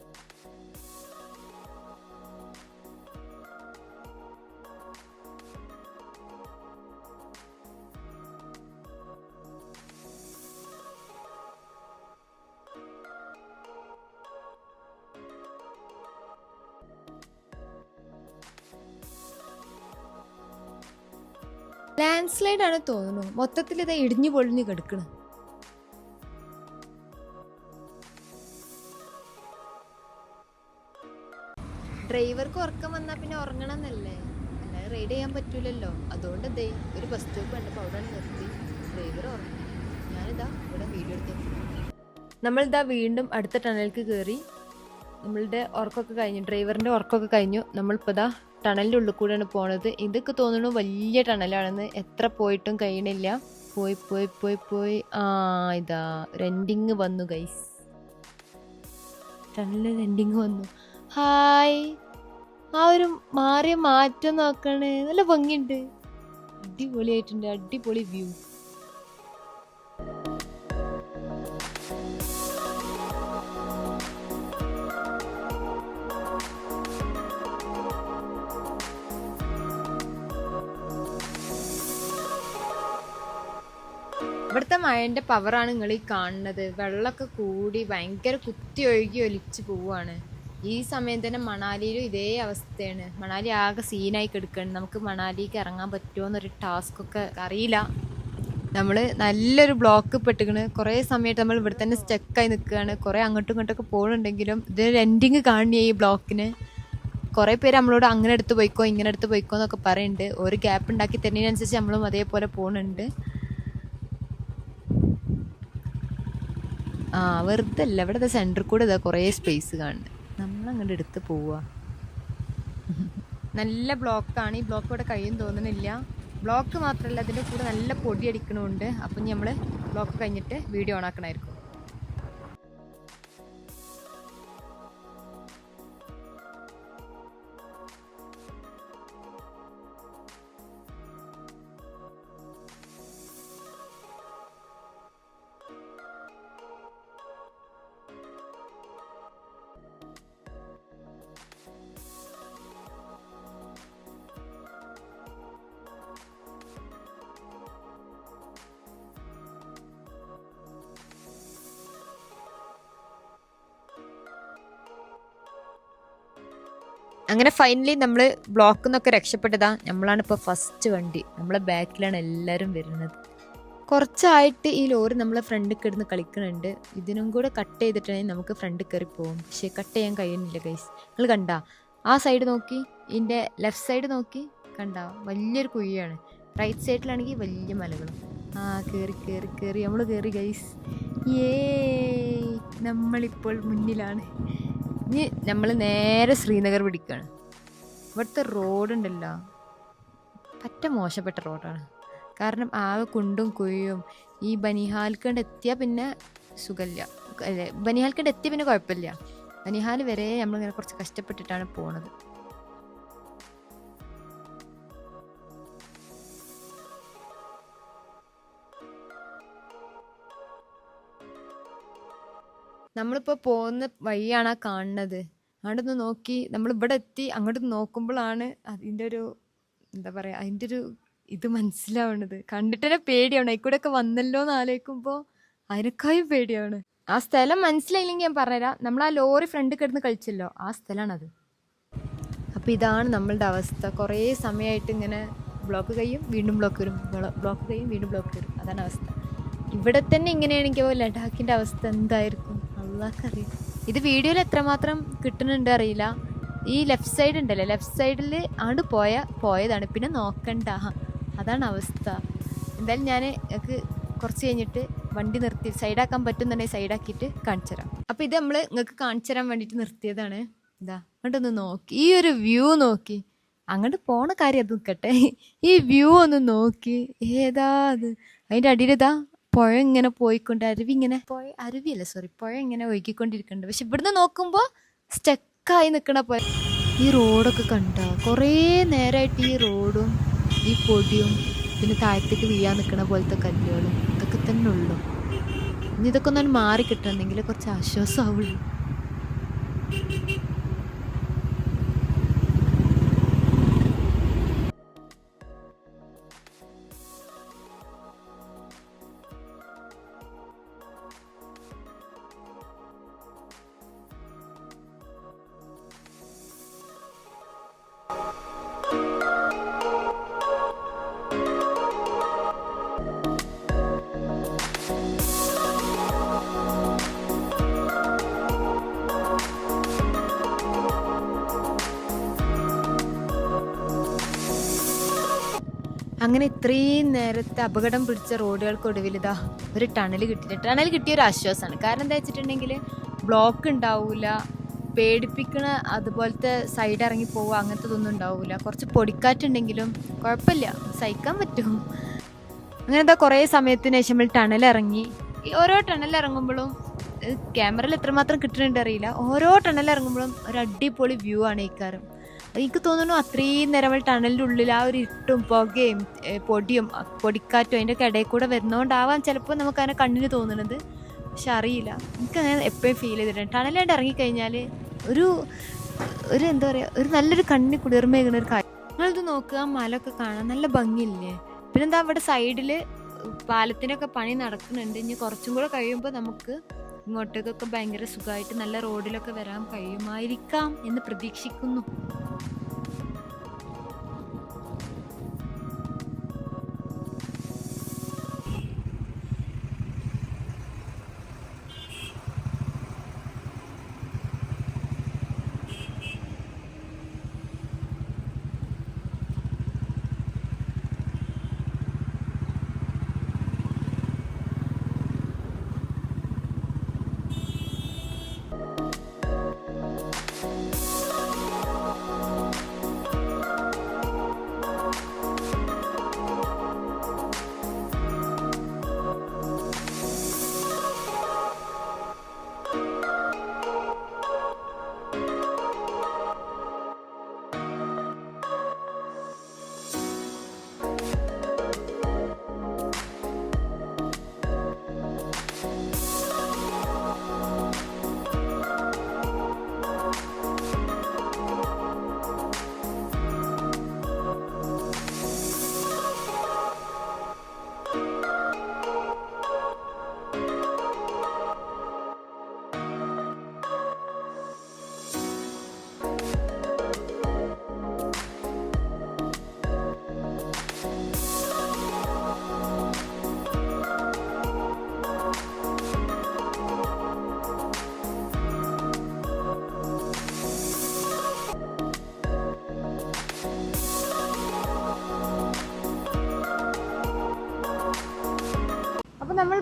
ലാൻഡ് സ്ലൈഡ് ആണ് തോന്നുന്നു. മൊത്തത്തിൽ ഇത് ഇടിഞ്ഞു പൊളിഞ്ഞു കിടക്കണം. ഡ്രൈവർക്ക് ഉറക്കം വന്നാൽ പിന്നെ ഉറങ്ങണം എന്നല്ലേ, അല്ലാതെ റൈഡ് ചെയ്യാൻ പറ്റൂലല്ലോ. അതുകൊണ്ട് എന്തേ ഒരു ബസ് സ്റ്റോപ്പ് കണ്ടപ്പോൾ അവിടെ നിർത്തി ഡ്രൈവർ ഉറങ്ങി. ഞാനിതാ ഇവിടെ വീഡിയോ എടുത്തു. നമ്മളിതാ വീണ്ടും അടുത്ത ടണലിലേക്ക് കയറി. നമ്മളുടെ ഉറക്കമൊക്കെ കഴിഞ്ഞു, ഡ്രൈവറിൻ്റെ ഉറക്കമൊക്കെ കഴിഞ്ഞു. നമ്മളിപ്പോൾ ഇതാ ടണലിൻ്റെ ഉള്ളിൽ കൂടെയാണ് പോണത്. ഇതൊക്കെ തോന്നുന്നു വലിയ ടണലാണെന്ന്. എത്ര പോയിട്ടും കഴിയണില്ല. പോയി ഇതാ റെൻഡിങ് വന്നു ഗൈസ്. ടണലിൽ റെൻഡിങ് വന്നു. ഹായ്, ആ ഒരു മാറിയ മാറ്റം നോക്കണേ, നല്ല ഭംഗിയുണ്ട്, അടിപൊളിയായിട്ടുണ്ട്, അടിപൊളി വ്യൂ. ഇവിടുത്തെ മഴൻ്റെ പവറാണ് നിങ്ങൾ ഈ കാണുന്നത്. വെള്ളമൊക്കെ കൂടി ഭയങ്കര കുത്തി ഒഴുകി ഒലിച്ച് പോവുകയാണ്. ഈ സമയം തന്നെ മണാലിയിലും ഇതേ അവസ്ഥയാണ്. മണാലി ആകെ സീനായി കിടക്കുകയാണ്. നമുക്ക് മണാലിക്ക് ഇറങ്ങാൻ പറ്റുമോ എന്നൊരു ടാസ്കൊക്കെ അറിയില്ല. നമ്മൾ നല്ലൊരു ബ്ലോക്ക് പെട്ടിക്കണ്. കുറേ സമയമായിട്ട് നമ്മൾ ഇവിടെ തന്നെ സ്റ്റക്കായി നിൽക്കുകയാണ്. കുറേ അങ്ങോട്ടും ഇങ്ങോട്ടൊക്കെ പോകുന്നുണ്ടെങ്കിലും ഇതൊരു എൻഡിങ് കാണുക ഈ ബ്ലോക്കിന്. കുറേ പേര് നമ്മളോട് അങ്ങനെ എടുത്ത് പോയിക്കോ ഇങ്ങനെ എടുത്ത് പോയിക്കോ എന്നൊക്കെ പറയുന്നുണ്ട്. ഒരു ഗ്യാപ്പ് ഉണ്ടാക്കി തരുന്നതിനനുസരിച്ച് നമ്മളും അതേപോലെ പോകുന്നുണ്ട്. വെറുതെ അല്ല, ഇവിടെ സെൻറ്ററിൽ കൂടെ ഇതാ കുറേ സ്പേസ് കാണുന്നത്. നമ്മളങ്ങോട്ട് എടുത്ത് പോവുക. നല്ല ബ്ലോക്കാണ്. ഈ ബ്ലോക്ക് ഇവിടെ കഴിയും തോന്നുന്നില്ല. ബ്ലോക്ക് മാത്രമല്ല, അതിൻ്റെ കൂടെ നല്ല പൊടി അടിക്കണമുണ്ട്. അപ്പം നമ്മൾ ബ്ലോക്ക് കഴിഞ്ഞിട്ട് വീഡിയോ ഓൺ ആക്കണമായിരിക്കും. അങ്ങനെ ഫൈനലി നമ്മൾ ബ്ലോക്കിൽ നിന്നൊക്കെ രക്ഷപ്പെട്ടതാ. നമ്മളാണ് ഇപ്പോൾ ഫസ്റ്റ് വണ്ടി. നമ്മളെ ബാക്കിലാണ് എല്ലാവരും വരുന്നത്. കുറച്ചായിട്ട് ഈ ലോറി നമ്മളെ ഫ്രണ്ടിൽ കിടന്ന് കളിക്കുന്നുണ്ട്. ഇതിനും കൂടെ കട്ട് ചെയ്തിട്ടുണ്ടെങ്കിൽ നമുക്ക് ഫ്രണ്ടിൽ കയറി പോകും. പക്ഷേ കട്ട് ചെയ്യാൻ കഴിയുന്നില്ല ഗൈസ്. നിങ്ങൾ കണ്ട ആ സൈഡ് നോക്കി, ഇതിൻ്റെ ലെഫ്റ്റ് സൈഡ് നോക്കി, കണ്ട വലിയൊരു കുഴിയാണ്. റൈറ്റ് സൈഡിലാണെങ്കിൽ വലിയ മലകളും. കയറി നമ്മൾ കയറി ഗൈസ്. നമ്മളിപ്പോൾ മുന്നിലാണ്. ഇനി നമ്മൾ നേരെ ശ്രീനഗർ പിടിക്കുകയാണ്. ഇവിടുത്തെ റോഡുണ്ടല്ലോ പറ്റ മോശപ്പെട്ട റോഡാണ്. കാരണം ആകെ കുണ്ടും കുഴിയും. ഈ ബനിഹാൽക്കണ്ട് എത്തിയാൽ പിന്നെ സുഖമില്ല അല്ലേ, ബനിഹാൽക്കണ്ട് എത്തിയ പിന്നെ കുഴപ്പമില്ല. ബനിഹാൽ വരെ നമ്മളിങ്ങനെ കുറച്ച് കഷ്ടപ്പെട്ടിട്ടാണ് പോണത്. നമ്മളിപ്പോൾ പോകുന്ന വഴിയാണ് ആ കാണുന്നത്. അങ്ങോട്ടൊന്ന് നോക്കി നമ്മൾ ഇവിടെ എത്തി. അങ്ങോട്ട് നോക്കുമ്പോഴാണ് അതിൻ്റെ ഒരു എന്താ പറയുക, അതിൻ്റെ ഒരു ഇത് മനസ്സിലാവണത്. കണ്ടിട്ട് തന്നെ പേടിയാണ്. അതിൽക്കൂടെയൊക്കെ വന്നല്ലോ എന്ന് ആലോചിക്കുമ്പോൾ അതിനേക്കാളും പേടിയാണ്. ആ സ്ഥലം മനസ്സിലായില്ലെങ്കിൽ ഞാൻ പറഞ്ഞുതരാം. നമ്മൾ ആ ലോറി ഫ്രണ്ട് കിടന്ന് കളിച്ചല്ലോ, ആ സ്ഥലമാണത്. അപ്പോൾ ഇതാണ് നമ്മളുടെ അവസ്ഥ. കുറേ സമയമായിട്ട് ഇങ്ങനെ ബ്ലോക്ക് കഴിയും, വീണ്ടും ബ്ലോക്ക് വരും, ബ്ലോക്ക് കഴിയും, വീണ്ടും ബ്ലോക്ക് വരും. അതാണ് അവസ്ഥ. ഇവിടെ തന്നെ ഇങ്ങനെയാണെങ്കിൽ ലഡാക്കിൻ്റെ അവസ്ഥ എന്തായിരിക്കും അള്ളാഹ്ക്കറിയാം. ഇത് വീഡിയോയിൽ എത്രമാത്രം കിട്ടുന്നുണ്ട് അറിയില്ല. ഈ ലെഫ്റ്റ് സൈഡ് ഉണ്ടല്ലോ, ലെഫ്റ്റ് സൈഡിൽ അങ്ങോട്ട് പോയതാണ്, പിന്നെ നോക്കണ്ട. അതാണ് അവസ്ഥ. എന്തായാലും ഞാൻ എനിക്ക് കുറച്ച് കഴിഞ്ഞിട്ട് വണ്ടി നിർത്തി സൈഡാക്കാൻ പറ്റുന്നുണ്ടെങ്കിൽ സൈഡാക്കിയിട്ട് കാണിച്ചു തരാം. അപ്പോൾ ഇത് നമ്മൾ നിങ്ങൾക്ക് കാണിച്ചു തരാൻ വേണ്ടിയിട്ട് നിർത്തിയതാണ്. ഇതാ അങ്ങോട്ടൊന്ന് നോക്കി, ഈ ഒരു വ്യൂ നോക്കി. അങ്ങോട്ട് പോണ കാര്യം അത് നിൽക്കട്ടെ, ഈ വ്യൂ ഒന്ന് നോക്കി. ഏതാ അത്, അതിൻ്റെ അടിയിലിതാ പുഴ ഇങ്ങനെ പോയിക്കൊണ്ട്, പുഴ ഇങ്ങനെ ഒഴുകിക്കൊണ്ടിരിക്കുന്നുണ്ട്. പക്ഷെ ഇവിടുന്ന് നോക്കുമ്പോൾ സ്റ്റക്കായി നിൽക്കണ പോലെ. ഈ റോഡൊക്കെ കണ്ട കുറേ നേരമായിട്ട് ഈ റോഡും ഈ പൊടിയും പിന്നെ താഴത്തേക്ക് വീഴാൻ നിൽക്കണ പോലത്തെ കല്ലുകളും ഇതൊക്കെ തന്നെ ഉള്ളു. ഇനി ഇതൊക്കെ ഒന്നും മാറി കിട്ടണമെങ്കിൽ കുറച്ച് ആശ്വാസമാവുള്ളൂ. അങ്ങനെ ഇത്രയും നേരത്തെ അപകടം പിടിച്ച റോഡുകൾക്കൊടുവിൽ ഇതാ ഒരു ടണൽ കിട്ടിയില്ല. ടണൽ കിട്ടിയ ഒരു ആശ്വാസമാണ്. കാരണം എന്താ വെച്ചിട്ടുണ്ടെങ്കിൽ ബ്ലോക്ക് ഉണ്ടാവില്ല, പേടിപ്പിക്കണ അതുപോലത്തെ സൈഡ് ഇറങ്ങി പോവുക അങ്ങനത്തതൊന്നും ഉണ്ടാവില്ല. കുറച്ച് പൊടിക്കാറ്റുണ്ടെങ്കിലും കുഴപ്പമില്ല, സഹിക്കാൻ പറ്റും. അങ്ങനെ എന്താ കുറേ സമയത്തിന് ശേഷം നമ്മൾ ടണൽ ഇറങ്ങി. ഈ ഓരോ ടണൽ ഇറങ്ങുമ്പോഴും ക്യാമറയിൽ എത്രമാത്രം കിട്ടുന്നുണ്ട് അറിയില്ല, ഓരോ ടണൽ ഇറങ്ങുമ്പോഴും ഒരു അടിപൊളി വ്യൂ ആണ് ഈ കാര്യം. എനിക്ക് തോന്നുന്നു അത്രയും നേരം ടണലിൻ്റെ ഉള്ളിൽ ആ ഒരു ഇട്ടും പുകയും പൊടിയും പൊടിക്കാറ്റും അതിൻ്റെ ഒക്കെ ഇടയിൽ കൂടെ വരുന്നതുകൊണ്ടാവാം ചിലപ്പോൾ നമുക്കങ്ങനെ കണ്ണിന് തോന്നുന്നത്. പക്ഷെ അറിയില്ല, എനിക്കങ്ങനെ എപ്പോഴും ഫീൽ ചെയ്തിട്ടുണ്ട്. ടണലായിട്ട് ഇറങ്ങിക്കഴിഞ്ഞാൽ ഒരു എന്താ പറയുക, ഒരു നല്ലൊരു കണ്ണിന് കുളിർമയേകുന്ന ഒരു കാര്യം. നിങ്ങളിത് നോക്കുക, മലയൊക്കെ കാണാൻ നല്ല ഭംഗിയില്ലേ. പിന്നെന്താ അവിടെ സൈഡിൽ പാലത്തിനൊക്കെ പണി നടക്കുന്നുണ്ട്. ഇനി കുറച്ചും കൂടെ കഴിയുമ്പോൾ നമുക്ക് ഇങ്ങോട്ടേക്കൊക്കെ ഭയങ്കര സുഖമായിട്ട് നല്ല റോഡിലൊക്കെ വരാൻ കഴിയുമായിരിക്കാം എന്ന് പ്രതീക്ഷിക്കുന്നു.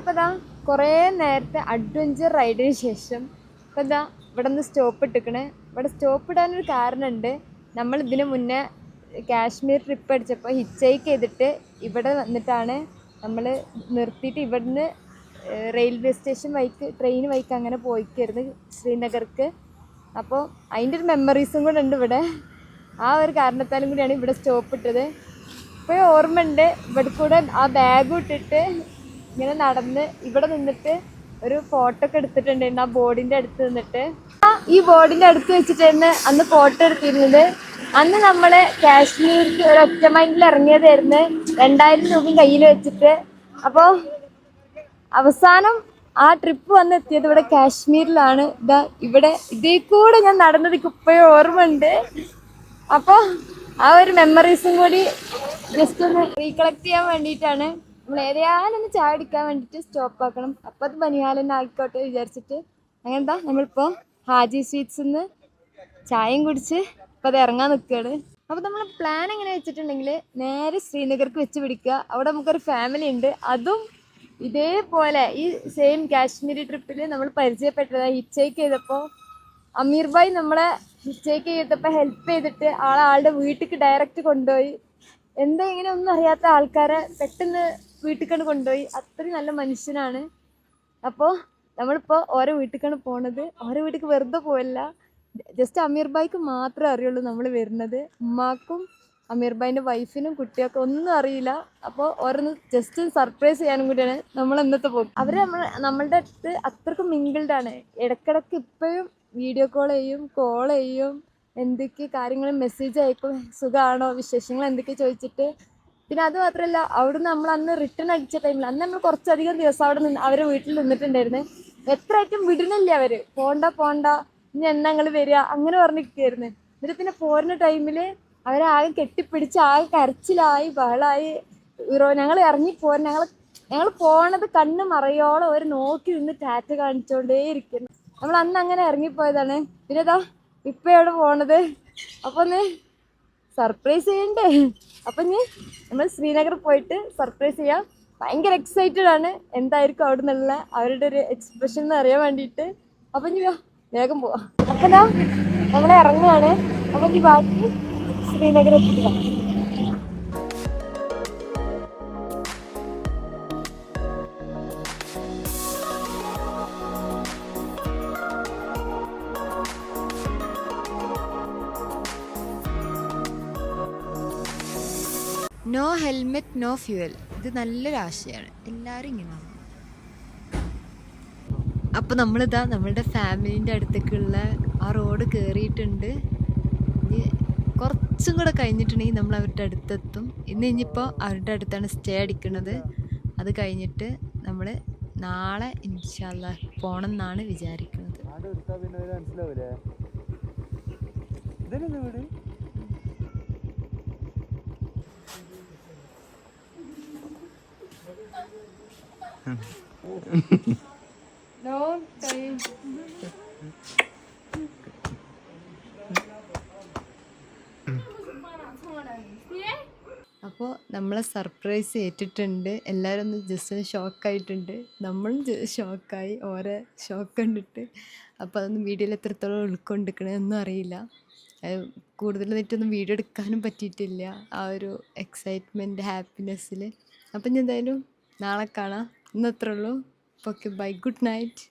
നമ്മളിപ്പോൾ ഇതാ കുറേ നേരത്തെ അഡ്വഞ്ചർ റൈഡിന് ശേഷം ഇപ്പോൾ ഇതാ ഇവിടെ നിന്ന് സ്റ്റോപ്പ് ഇട്ടിക്കണേ. ഇവിടെ സ്റ്റോപ്പ് ഇടാനൊരു കാരണമുണ്ട്. നമ്മൾ ഇതിന് മുന്നേ കാശ്മീർ ട്രിപ്പ് അടിച്ചപ്പോൾ ഹിച്ചൈക്ക് ചെയ്തിട്ട് ഇവിടെ വന്നിട്ടാണ് നമ്മൾ നിർത്തിയിട്ട് ഇവിടുന്ന് റെയിൽവേ സ്റ്റേഷൻ വഴിക്ക് ട്രെയിൻ വഴിക്ക് അങ്ങനെ പോയിക്കായിരുന്നു ശ്രീനഗർക്ക്. അപ്പോൾ അതിൻ്റെ ഒരു മെമ്മറീസും കൂടെ ഉണ്ട് ഇവിടെ. ആ ഒരു കാരണത്താലും കൂടിയാണ് ഇവിടെ സ്റ്റോപ്പ് ഇട്ടത്. ഇപ്പോൾ ഓർമ്മയുണ്ട് ഇവിടെ കൂടെ ആ ബാഗ് ഇട്ടിട്ട് ഇങ്ങനെ നടന്ന് ഇവിടെ നിന്നിട്ട് ഒരു ഫോട്ടോ ഒക്കെ എടുത്തിട്ടുണ്ടായിരുന്നു ആ ബോർഡിൻ്റെ അടുത്ത് നിന്നിട്ട്. ഈ ബോർഡിൻ്റെ അടുത്ത് വെച്ചിട്ടായിരുന്നു അന്ന് ഫോട്ടോ എടുത്തിരുന്നത്. അന്ന് നമ്മൾ കാശ്മീർക്ക് ഒരു ഒറ്റ മൈൻഡിൽ ഇറങ്ങിയതായിരുന്നു 2000 രൂപയും കയ്യിൽ വെച്ചിട്ട്. അപ്പോൾ അവസാനം ആ ട്രിപ്പ് വന്നെത്തിയത് ഇവിടെ കാശ്മീരിലാണ്. ഇതാ ഇവിടെ ഇതിൽ കൂടെ ഞാൻ നടന്നത് ഇപ്പോഴും ഓർമ്മയുണ്ട്. അപ്പോൾ ആ ഒരു മെമ്മറീസും കൂടി ജസ്റ്റ് ഒന്ന് റീകളക്ട് ചെയ്യാൻ വേണ്ടിയിട്ടാണ്. നമ്മൾ ഏതായാലും ഒന്ന് ചായ അടിക്കാൻ വേണ്ടിയിട്ട് സ്റ്റോപ്പ് ആക്കണം. അപ്പോൾ അത് ബനിയാലെന്നെ ആയിക്കോട്ടെ വിചാരിച്ചിട്ട് അങ്ങനെന്താ നമ്മളിപ്പോൾ ഹാജി സ്വീറ്റ്സിൽ നിന്ന് ചായയും കുടിച്ച് ഇപ്പോൾ അത് ഇറങ്ങാൻ നിൽക്കുകയാണ്. അപ്പോൾ നമ്മൾ പ്ലാൻ എങ്ങനെ വെച്ചിട്ടുണ്ടെങ്കിൽ നേരെ ശ്രീനഗർക്ക് വെച്ച് പിടിക്കുക. അവിടെ നമുക്കൊരു ഫാമിലി ഉണ്ട്. അതും ഇതേപോലെ ഈ സെയിം കാശ്മീരി ട്രിപ്പിൽ നമ്മൾ പരിചയപ്പെട്ടതാണ്. ഹിച്ചൈക്ക് ചെയ്തപ്പോൾ അമീർ ഭായ് നമ്മളെ ഹിച്ചൈക്ക് ചെയ്തപ്പോൾ ഹെൽപ്പ് ചെയ്തിട്ട് ആളുടെ വീട്ടിലേക്ക് ഡയറക്റ്റ് കൊണ്ടുപോയി. എന്താ ഇങ്ങനെ ഒന്നും അറിയാത്ത ആൾക്കാരെ പെട്ടെന്ന് വീട്ടിലേക്കാണ് കൊണ്ടുപോയി. അത്രയും നല്ല മനുഷ്യനാണ്. അപ്പോൾ നമ്മളിപ്പോൾ ഓരോ വീട്ടിലേക്കാണ് പോണത്. ഓരോ വീട്ടിലേക്ക് വെറുതെ പോയല്ല, ജസ്റ്റ് അമീർ ഭായിക്ക് മാത്രമേ അറിയുള്ളൂ നമ്മൾ വരുന്നത്. ഉമ്മാക്കും അമീർ ഭായിൻ്റെ വൈഫിനും കുട്ടിയൊക്കെ ഒന്നും അറിയില്ല. അപ്പോൾ ഓരോന്ന് ജസ്റ്റ് സർപ്രൈസ് ചെയ്യാനും കൂടിയാണ് നമ്മൾ ഇന്നത്തെ പോകും. അവർ നമ്മളുടെ അടുത്ത് അത്രക്കും മിങ്കിൾഡാണ്. ഇടയ്ക്കിടയ്ക്ക് ഇപ്പോഴും വീഡിയോ കോൾ ചെയ്യും, എന്തൊക്കെ കാര്യങ്ങൾ മെസ്സേജ് അയക്കും, സുഖമാണോ, വിശേഷങ്ങൾ എന്തൊക്കെ ചോദിച്ചിട്ട്. പിന്നെ അത് മാത്രമല്ല, അവിടുന്ന് നമ്മൾ അന്ന് റിട്ടേൺ അടിച്ച ടൈമിൽ അന്ന് നമ്മൾ കുറച്ചധികം ദിവസം അവിടെ നിന്ന് അവരെ വീട്ടിൽ നിന്നിട്ടുണ്ടായിരുന്നു. എത്രയായിട്ടും വിടണില്ല അവർ. പോണ്ട ഇനി എന്നാ ഞങ്ങൾ വരിക അങ്ങനെ പറഞ്ഞിരിക്കുകയായിരുന്നു. എന്നിട്ട് പിന്നെ പോരുന്ന ടൈമിൽ അവരാകെ കെട്ടിപ്പിടിച്ച് ആകെ കരച്ചിലായി ബഹളായി. ഞങ്ങൾ ഇറങ്ങിപ്പോരാൻ ഞങ്ങൾ പോണത് കണ്ണ് മറയോളം അവർ നോക്കി നിന്ന് ടാറ്റ കാണിച്ചോണ്ടേ ഇരിക്കുന്നു. നമ്മൾ അന്ന് അങ്ങനെ ഇറങ്ങിപ്പോയതാണ്. പിന്നെ ഇതാ ഇപ്പം എവിടെ പോണത്. അപ്പോൾ ഒന്ന് സർപ്രൈസ് ചെയ്യണ്ടേ. അപ്പം ഇനി നമ്മൾ ശ്രീനഗർ പോയിട്ട് സർപ്രൈസ് ചെയ്യാം. ഭയങ്കര എക്സൈറ്റഡ് ആണ് എന്തായിരിക്കും അവിടെ നിന്നുള്ള അവരുടെ ഒരു എക്സ്പ്രഷൻ എന്ന് അറിയാൻ വേണ്ടിയിട്ട്. അപ്പം ഇനി വേഗം പോവാം. അപ്പം ഇതാ നമ്മൾ ഇറങ്ങുകയാണ്. അപ്പം ഈ ബാക്കി ശ്രീനഗർ എത്തിക്കാം. No helmet no fuel. ഇത് നല്ലൊരു ആശയമാണ്. എല്ലാവരും ഇങ്ങനെ. അപ്പോൾ നമ്മളിതാ നമ്മളുടെ ഫാമിലീൻ്റെ അടുത്തേക്കുള്ള ആ റോഡ് കയറിയിട്ടുണ്ട്. ഇനി കുറച്ചും കൂടെ കഴിഞ്ഞിട്ടുണ്ടെങ്കിൽ നമ്മൾ അവരുടെ അടുത്തെത്തും. ഇനിയിപ്പോൾ അവരുടെ അടുത്താണ് സ്റ്റേ അടിക്കുന്നത്. അത് കഴിഞ്ഞിട്ട് നമ്മൾ നാളെ ഇൻഷാ അല്ലാഹ് പോകണം എന്നാണ് വിചാരിക്കുന്നത്. അപ്പോൾ നമ്മളെ സർപ്രൈസ് ഏറ്റിട്ടുണ്ട്. എല്ലാവരും ഒന്ന് ജസ്റ്റ് ഒന്ന് ഷോക്കായിട്ടുണ്ട്. നമ്മളും ഷോക്കായി ഓരോ ഷോക്ക് കണ്ടിട്ട്. അപ്പോൾ അതൊന്നും വീഡിയോയിൽ എത്രത്തോളം ഉൾക്കൊണ്ടിരിക്കണമെന്നൊന്നും അറിയില്ല. കൂടുതലായിട്ടൊന്നും വീഡിയോ എടുക്കാനും പറ്റിയിട്ടില്ല ആ ഒരു എക്സൈറ്റ്മെൻറ്റ് ഹാപ്പിനെസ്സിൽ. അപ്പം ഞാൻ എന്തായാലും നാളെ കാണാം. ഇന്നത്രേ ഉള്ളൂ. Okay, bye, good night.